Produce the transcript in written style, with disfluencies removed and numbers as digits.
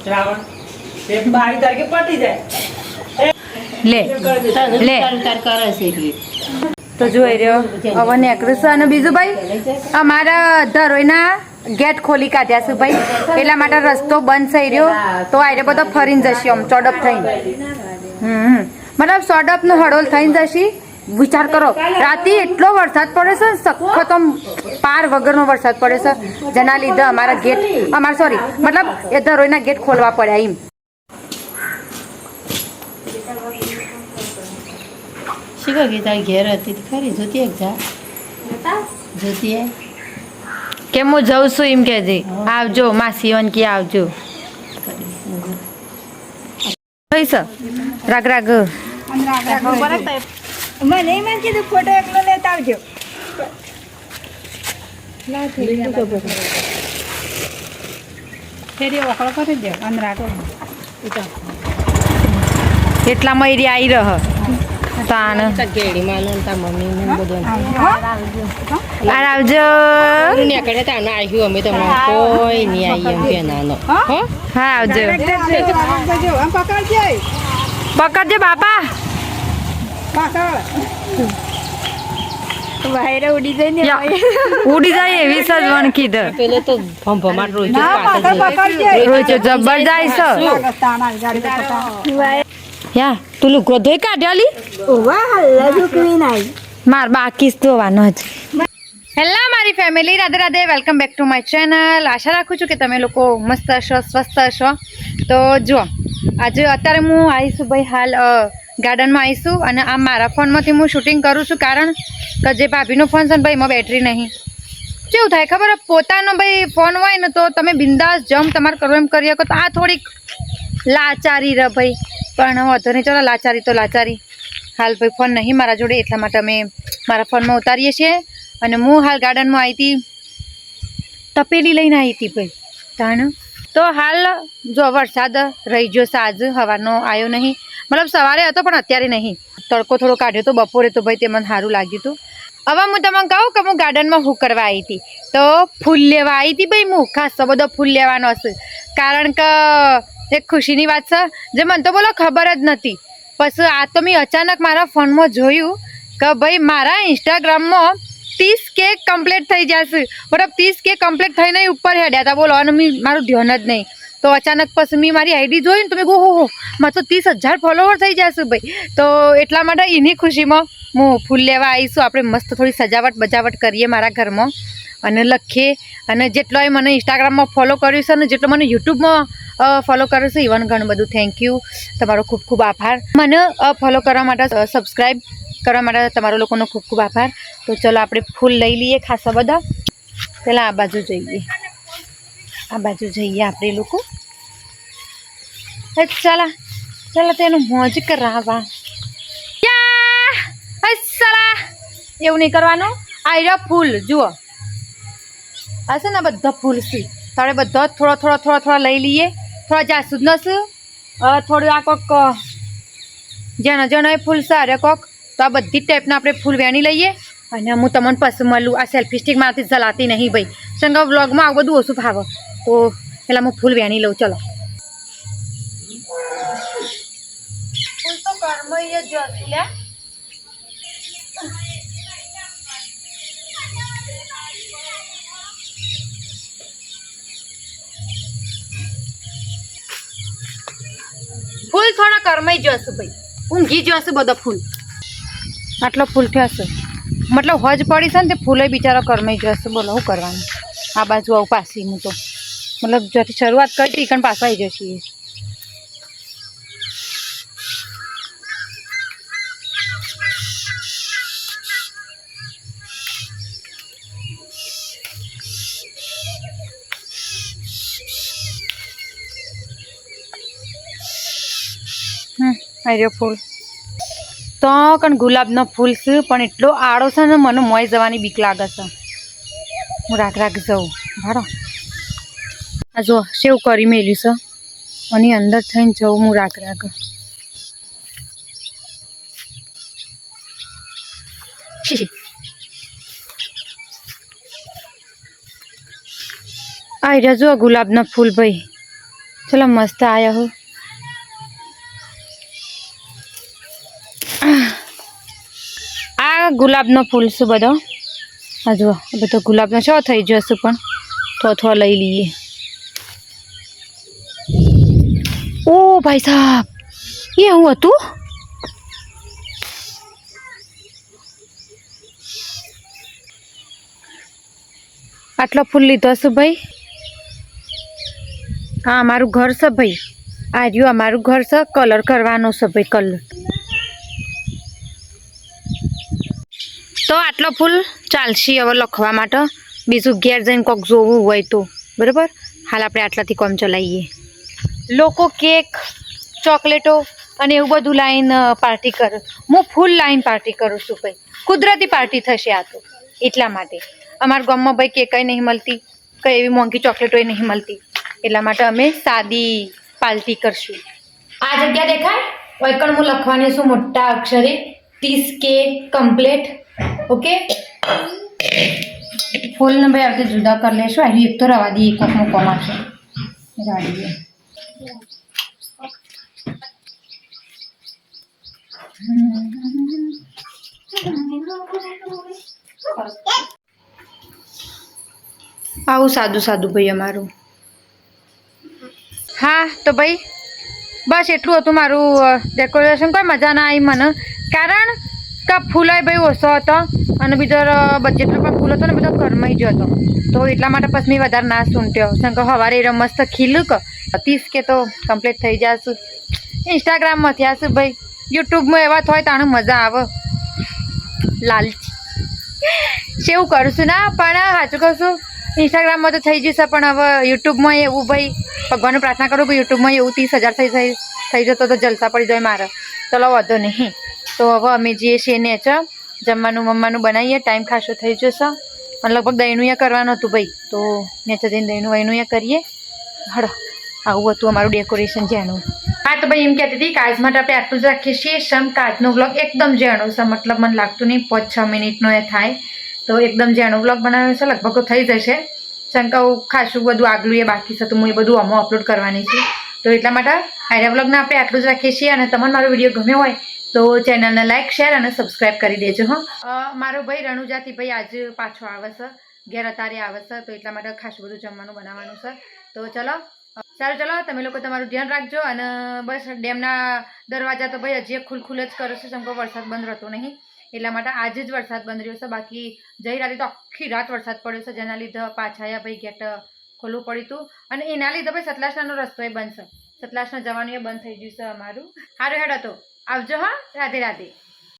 શ્રાવણ 22 તારીખે પટી જાય લે લે તો જોઈ રહ્યો હવે નેકળું છે. અને બીજું ભાઈ અમારા ધરોઈના ગેટ ખોલી કાઢ્યા છે ભાઈ, એટલા માટે રસ્તો બંધ થઈ રહ્યો. તો આરે બધો ફરીને જશે આમ ચોડપ થઈને. મતલબ ચોડપ નો હડોલ થઈને જશે. વિચાર કરો રાતે એટલો વરસાદ પડે છે, સખત આમ પાર વગરનો વરસાદ પડે છે, જેના લીધે અમારા ગેટ સોરી મતલબ એ ધરોઈના ગેટ ખોલવા પડ્યા એમ. શીખો કે તારી ઘેર હતી ખરી જોતી એક જા જોતી કે હું જઉં છું એમ કેજે. આવજો માસી વનકી આવજો. રાગ રાગ મને એમાં કીધું ફોટો એકલો લેતા આવજો. ફેરી વખો કરી દો અંદરાટો એટલામાં એરી આવી રહ તાન ગેડી માનું તા મમ્મી ને બધું આવજો. નીકળે તાને આવ્યું અમે તમને કોઈ નહીં આવી એમ કે નાનો હા આવજો. પકડજે પકડજે બાપા. વાયરે ઉડી જાય ને ઉડી જાય એવી સજવણ કીધું. પેલો તો ભમભમાટ રોજો રોજો જબર જાય છે. યા તું લુગડો ધોઈ કાઢ્યાલી માર બાકી ધોવાનો જ. હેલો મારી family, Radhe Radhe, welcome back to my channel. આશા રાખું છું કે તમે લોકો મસ્ત હશો, સ્વસ્થ હશો. તો જુઓ આજે અત્યારે હું આવીશું ભાઈ હાલ ગાર્ડનમાં આવીશું. અને આ મારા ફોનમાંથી હું શૂટિંગ કરું છું, કારણ કે જે ભાભીનો ફોન છે ને ભાઈ એમાં બેટરી નહીં. કેવું થાય ખબર, પોતાનો ભાઈ ફોન હોય ને તો તમે બિંદાસ જમ તમારે કરવું એમ કરી શકો. તો આ થોડીક લાચારી રહે ભાઈ, પણ વાંધો નહીં, ચાલો લાચારી તો લાચારી. હાલ ભાઈ ફોન નહીં મારા જોડે, એટલા માટે અમે મારા ફોનમાં ઉતારીએ છીએ. અને હું હાલ ગાર્ડનમાં આવી હતી, તપેલી લઈને આવી હતી ભાઈ તાણ. તો હાલ જો વરસાદ રહી ગયો છે, આજ હવાનો આવ્યો નહીં, મતલબ સવારે હતો પણ અત્યારે નહીં. તડકો થોડો કાઢ્યો તો બપોરે, તો ભાઈ તે મને સારું લાગ્યું હતું. હવે હું તમને કહું કે હું ગાર્ડનમાં હું કરવા આવી હતી, તો ફૂલ લેવા આવી હતી ભાઈ. હું ખાસ બધો ફૂલ લેવાનો હશે, કારણ કે એક ખુશીની વાત છે જે મને તો બોલો ખબર જ નથી. પછી આ તો મેં અચાનક મારા ફોનમાં જોયું કે ભાઈ મારા ઇન્સ્ટાગ્રામમાં 30K કમ્પ્લીટ થઈ જશે. બરાબર 30K કમ્પ્લીટ થઈને ઉપર હેડ્યા હતા બોલો, અને મેં મારું ધ્યાન જ નહીં. તો અચાનક પછી મેં મારી આઈડી જોઈ ને તો મેં હો મારે તો 30,000 ફોલોવર થઈ જશે ભાઈ. તો એટલા માટે એની ખુશીમાં હું ફૂલ લેવા આવીશું. આપણે મસ્ત થોડી સજાવટ બજાવટ કરીએ મારા ઘરમાં અને લખીએ. અને જેટલોય મને ઇન્સ્ટાગ્રામમાં ફોલો કર્યું છે અને જેટલો મને યુટ્યુબમાં ફોલો કર્યું છે, ઇવન ઘણું બધું થેન્ક યુ, તમારો ખૂબ ખૂબ આભાર. મને ફોલો કરવા માટે, સબસ્ક્રાઈબ કરવા માટે તમારો લોકોનો ખૂબ ખૂબ આભાર. તો ચલો આપણે ફૂલ લઈ લઈએ ખાસા બધા. પહેલાં આ બાજુ જઈએ, આ બાજુ જઈએ આપણે લોકો. ચાલા ચાલો તેનું મોજ કરાવવા. એવું નહીં કરવાનું. આ રહ્યા ફૂલ જુઓ, આ છે ને બધા ફૂલ છે. તારે બધા થોડા લઈ લઈએ. થોડા જાસૂદ નશું, થોડું આ કોક જેના જેના એ ફૂલ છે અરે કોક. તો આ બધી ટાઈપના આપણે ફૂલ વેણી લઈએ. અને હું તમને પછી મળું. આ સેલ્ફી સ્ટિક મારાથી જલાતી નહીં ભાઈ, સંગ વ્લોગમાં આવું બધું ઓછું ફાવે. તો પેલા હું ફૂલ વેણી લઉં. ચલો ફૂલ તો કર્મય જ લે. ફૂલ થોડા કરમાઈ જશે ભાઈ, ઊંઘી જશે બધા ફૂલ. આટલો ફૂલ થયો છે, મતલબ હજ પડી છે ને તે ફૂલે બિચારો કરમાઈ જશે. બોલો શું કરવાનું. આ બાજુ આવું પાછી હું તો મતલબ જ્યાંથી શરૂઆત કરી હતી પણ પાછા આવી જશે. આવ્યો ફૂલ તો કણ ગુલાબનો ફૂલ છે, પણ એટલો આડો છે ને મને મોઈ જવાની બીક લાગે છે. હું રાખ જઉં ભાડો. આ જો સેવ કરી મેલ્યું છે, અને અંદર થઈને જવું હું રાખ. આ રહ્યા જો ગુલાબના ફૂલ ભાઈ. ચલો મસ્ત આયા હો. આ ગુલાબનો ફૂલ શું બધો આ જુઓ બધો ગુલાબનો શો થઈ જશે પણ થોડો લઈ લઈએ. ઓ ભાઈ સાહેબ એ હું હતું આટલો ફૂલ લીધો છે ભાઈ. હા મારું ઘર છે ભાઈ. આ રહ્યું અમારું ઘર છે. કલર કરવાનો છે ભાઈ કલર. તો આટલો ફૂલ ચાલશે હવે લખવા માટે. બીજું ઘેર જઈને કોક જોવું હોય તો બરાબર. હાલ આપણે આટલાથી કામ ચલાવીએ. લોકો કેક ચોકલેટો અને એવું બધું લાવીને પાર્ટી કરે. હું ફૂલ લાવીને પાર્ટી કરું છું ભાઈ. કુદરતી પાર્ટી થશે આ તો. એટલા માટે અમારા ગામમાં ભાઈ કેક નહીં મળતી, કંઈ એવી મોંઘી ચોકલેટો નહીં મળતી. એટલા માટે અમે સાદી પાર્ટી કરશું. આ જગ્યા દેખાય વૈકણ હું લખવાની છું મોટા અક્ષરે 30K કમ્પ્લીટ. ઓકે ફૂલને ભાઈ આપણે જુદા કરી લેશું. આવી એક તો રવા દઈએ કોકનું કોમા છે ગાડીએ. આવું સાદું સાદું ભાઈ અમારું. હા તો ભાઈ બસ એટલું હતું મારું ડેકોરેશન. કોઈ મજા ના આવી મને, કારણ કે ફૂલાય ભાઈ ઓછો હતો અને બીજો જેટલો પણ ફૂલ હતો ને બધો ઘરમાં જ હતો. તો એટલા માટે પછી મેં વધારે ના સૂંટ્યો. શંકર સવારે મસ્ત ખીલું કે 30K તો કમ્પ્લીટ થઈ જશે. ઇન્સ્ટાગ્રામમાં થયા છે ભાઈ. યુટ્યુબમાં એવા થાય તાણે મજા આવે. લાલચ સેવું કરું છું ના, પણ સાચું કહું છું ઇન્સ્ટાગ્રામમાં તો થઈ જશે, પણ હવે યુટ્યુબમાં એવું ભાઈ ભગવાનને પ્રાર્થના કરું કે યુટ્યુબમાં એવું 30,000 થઈ જતો તો જલસા પડી જાય મારે. ચલો વાંધો નહીં. તો હવે અમે જઈએ છીએ નેચર જમવાનું બનાવીએ. ટાઈમ ખાસો થઈ જશે અને લગભગ દહીંનું એ કરવાનું હતું ભાઈ. તો નેચર જઈને દહીંનું વહીનું એ કરીએ. હળો આવું હતું અમારું ડેકોરેશન જેનું. હા તો ભાઈ એમ કહેતી હતી કાજ માટે આપણે આટલું જ રાખીએ છીએ. સમ કાજનો વ્લોગ એકદમ જેણો છે, મતલબ મને લાગતું નહીં 5-6 મિનિટનો એ થાય. તો એકદમ જેણો વ્લોગ બનાવ્યો છે. લગભગ થઈ જશે. શંકાઓ ખાસું બધું આગલું એ બાકી છે તો હું એ બધું આમાં અપલોડ કરવાની છું. તો એટલા માટે આઈડિયા વ્લોગને આપણે આટલું જ રાખીએ છીએ. અને તમને મારો વિડીયો ગમ્યો હોય તો ચેનલને લાઈક શેર અને સબસ્ક્રાઈબ કરી દેજો. હા મારો ભાઈ રણુજાથી ભાઈ આજે પાછો આવે છે, ઘેર અતારે આવે છે. તો એટલા માટે ખાસું બધું જમવાનું બનાવવાનું છે. તો ચલો સારું, ચલો તમે લોકો તમારું ધ્યાન રાખજો. અને બસ ડેમના દરવાજા તો ભાઈ હજી ખુલ જ કરો છે. સમકો વરસાદ બંધ રહેતો નહીં એટલા માટે આજે જ વરસાદ બંધ રહ્યો છે. બાકી જઈ રાતે તો આખી રાત વરસાદ પડ્યો છે, જેના લીધે પાછા ભાઈ ગેટ ખોલવું પડ્યું હતું. અને એના લીધે ભાઈ સતલાસણાનો રસ્તો એ બંધ છે. સતલાસણા જવાનું એ બંધ થઈ ગયું છે અમારું. સારું હેડ હતો આવજો. હા રાધે રાધે.